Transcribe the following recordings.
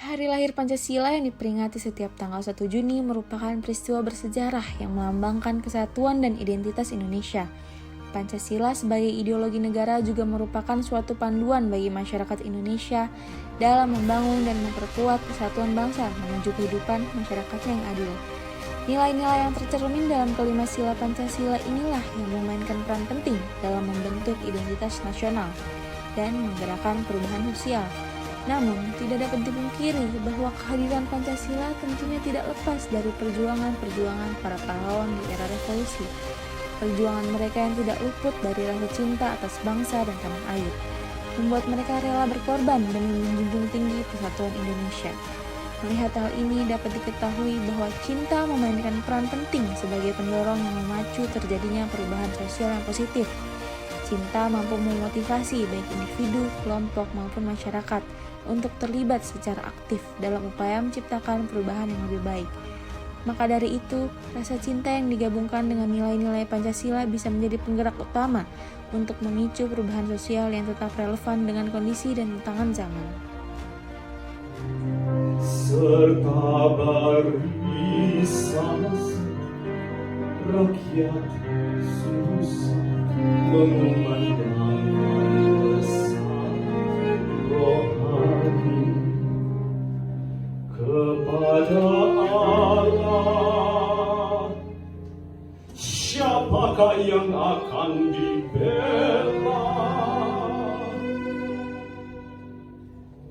Hari lahir Pancasila yang diperingati setiap tanggal 1 Juni merupakan peristiwa bersejarah yang melambangkan kesatuan dan identitas Indonesia. Pancasila sebagai ideologi negara juga merupakan suatu panduan bagi masyarakat Indonesia dalam membangun dan memperkuat persatuan bangsa menuju kehidupan masyarakatnya yang adil. Nilai-nilai yang tercermin dalam kelima sila Pancasila inilah yang memainkan peran penting dalam membentuk identitas nasional dan menggerakkan perubahan sosial. Namun, tidak dapat dipungkiri bahwa kehadiran Pancasila tentunya tidak lepas dari perjuangan-perjuangan para pahlawan di era revolusi. Perjuangan mereka yang tidak luput dari rasa cinta atas bangsa dan tanah air, membuat mereka rela berkorban demi menjunjung tinggi persatuan Indonesia. Melihat hal ini dapat diketahui bahwa cinta memainkan peran penting sebagai pendorong yang memacu terjadinya perubahan sosial yang positif. Cinta mampu memotivasi baik individu, kelompok maupun masyarakat untuk terlibat secara aktif dalam upaya menciptakan perubahan yang lebih baik. Maka dari itu, rasa cinta yang digabungkan dengan nilai-nilai Pancasila bisa menjadi penggerak utama untuk memicu perubahan sosial yang tetap relevan dengan kondisi dan tantangan zaman. Serta barisan rakyat susah mengumandangkan pesan rohani kepada Allah. Siapakah yang akan dibela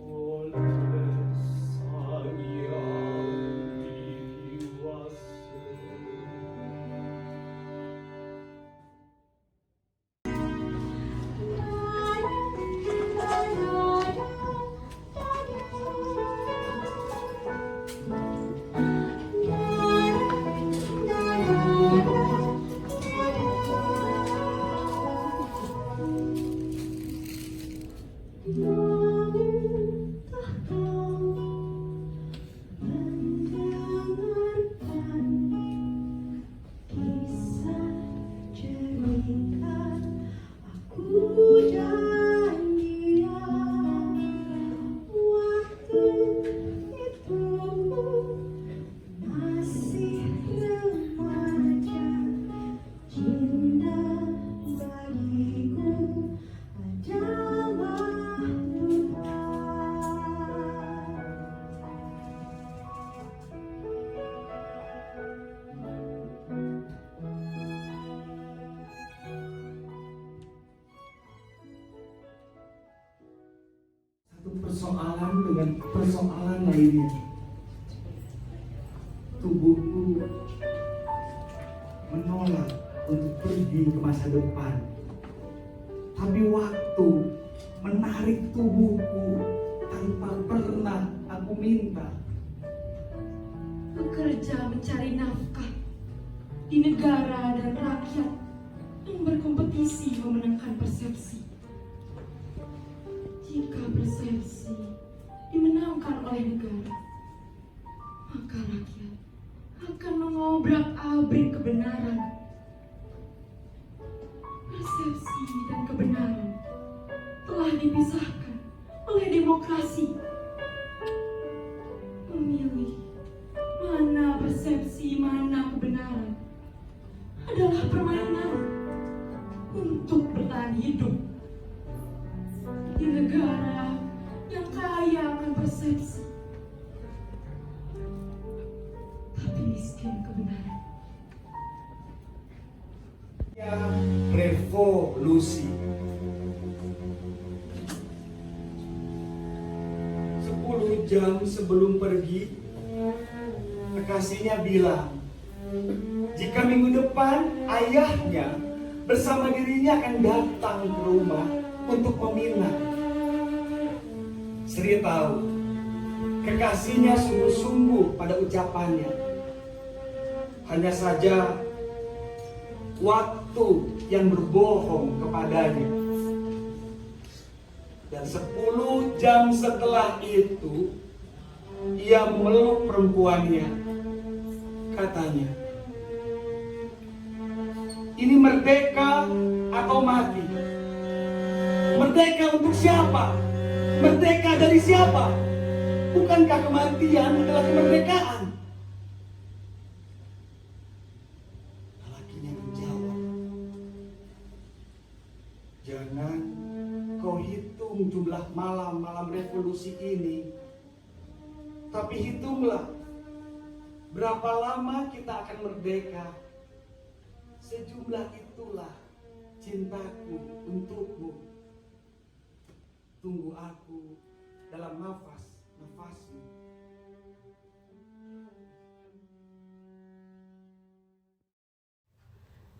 oleh Sang Hyang Widi persoalan dengan persoalan lainnya. Tubuhku menolak untuk pergi ke masa depan, tapi waktu menarik tubuhku tanpa pernah aku minta. Bekerja mencari nafkah di negara dan rakyat yang berkompetisi memenangkan persepsi. Jika persepsi dimenangkan oleh negara, maka rakyat akan mengobrak-abrik kebenaran. Persepsi dan kebenaran telah dipisahkan oleh demokrasi. Memilih mana persepsi, mana kebenaran adalah permainan untuk bertahan hidup di negara yang kaya akan persepsi, tapi miskin kebenaran. Revolusi 10 jam sebelum pergi, kekasihnya bilang jika minggu depan ayahnya bersama dirinya akan datang ke rumah untuk meminang. Sri tahu kekasihnya sungguh-sungguh pada ucapannya. Hanya saja waktu yang berbohong kepadanya. Dan 10 jam setelah itu ia meluk perempuannya. Katanya, ini merdeka atau mati? Merdeka untuk siapa? Merdeka dari siapa? Bukankah kematian adalah kemerdekaan? Lelakinya menjawab, jangan kau hitung jumlah malam-malam revolusi ini, tapi hitunglah berapa lama kita akan merdeka. Sejumlah itulah cintaku untukmu. Tunggu aku dalam nafasmu.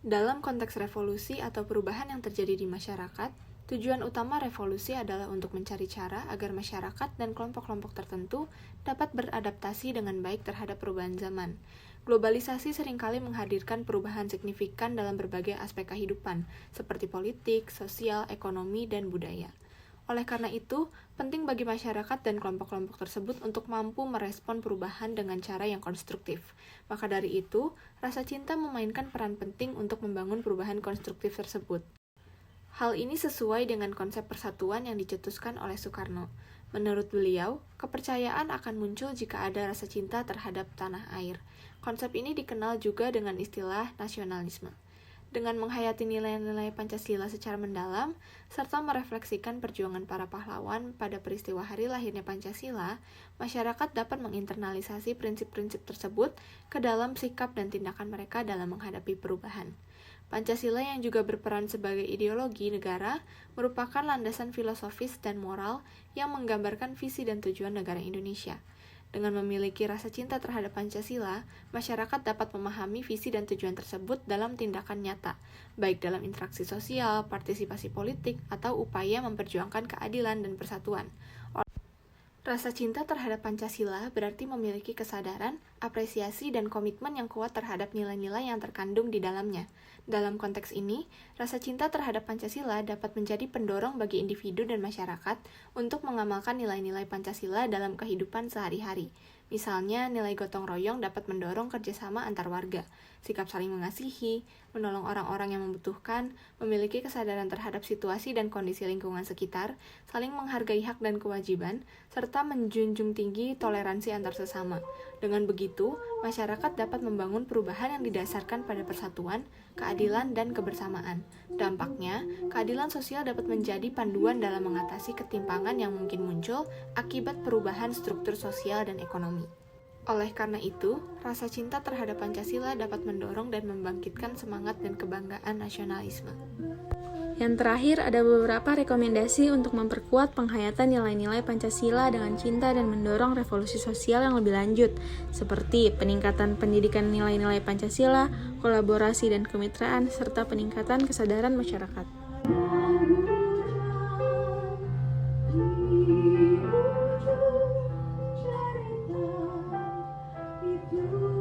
Dalam konteks revolusi atau perubahan yang terjadi di masyarakat, tujuan utama revolusi adalah untuk mencari cara agar masyarakat dan kelompok-kelompok tertentu dapat beradaptasi dengan baik terhadap perubahan zaman. Globalisasi seringkali menghadirkan perubahan signifikan dalam berbagai aspek kehidupan, seperti politik, sosial, ekonomi, dan budaya. Oleh karena itu, penting bagi masyarakat dan kelompok-kelompok tersebut untuk mampu merespon perubahan dengan cara yang konstruktif. Maka dari itu, rasa cinta memainkan peran penting untuk membangun perubahan konstruktif tersebut. Hal ini sesuai dengan konsep persatuan yang dicetuskan oleh Soekarno. Menurut beliau, kepercayaan akan muncul jika ada rasa cinta terhadap tanah air. Konsep ini dikenal juga dengan istilah nasionalisme. Dengan menghayati nilai-nilai Pancasila secara mendalam, serta merefleksikan perjuangan para pahlawan pada peristiwa hari lahirnya Pancasila, masyarakat dapat menginternalisasi prinsip-prinsip tersebut ke dalam sikap dan tindakan mereka dalam menghadapi perubahan. Pancasila yang juga berperan sebagai ideologi negara merupakan landasan filosofis dan moral yang menggambarkan visi dan tujuan negara Indonesia. Dengan memiliki rasa cinta terhadap Pancasila, masyarakat dapat memahami visi dan tujuan tersebut dalam tindakan nyata, baik dalam interaksi sosial, partisipasi politik, atau upaya memperjuangkan keadilan dan persatuan. Rasa cinta terhadap Pancasila berarti memiliki kesadaran, apresiasi, dan komitmen yang kuat terhadap nilai-nilai yang terkandung di dalamnya. Dalam konteks ini, rasa cinta terhadap Pancasila dapat menjadi pendorong bagi individu dan masyarakat untuk mengamalkan nilai-nilai Pancasila dalam kehidupan sehari-hari. Misalnya, nilai gotong royong dapat mendorong kerjasama antar warga, sikap saling mengasihi, menolong orang-orang yang membutuhkan, memiliki kesadaran terhadap situasi dan kondisi lingkungan sekitar, saling menghargai hak dan kewajiban, serta menjunjung tinggi toleransi antar sesama. Dengan begitu, masyarakat dapat membangun perubahan yang didasarkan pada persatuan, keadilan, dan kebersamaan. Dampaknya, keadilan sosial dapat menjadi panduan dalam mengatasi ketimpangan yang mungkin muncul akibat perubahan struktur sosial dan ekonomi. Oleh karena itu, rasa cinta terhadap Pancasila dapat mendorong dan membangkitkan semangat dan kebanggaan nasionalisme. Yang terakhir, ada beberapa rekomendasi untuk memperkuat penghayatan nilai-nilai Pancasila dengan cinta dan mendorong revolusi sosial yang lebih lanjut, seperti peningkatan pendidikan nilai-nilai Pancasila, kolaborasi dan kemitraan, serta peningkatan kesadaran masyarakat. Itu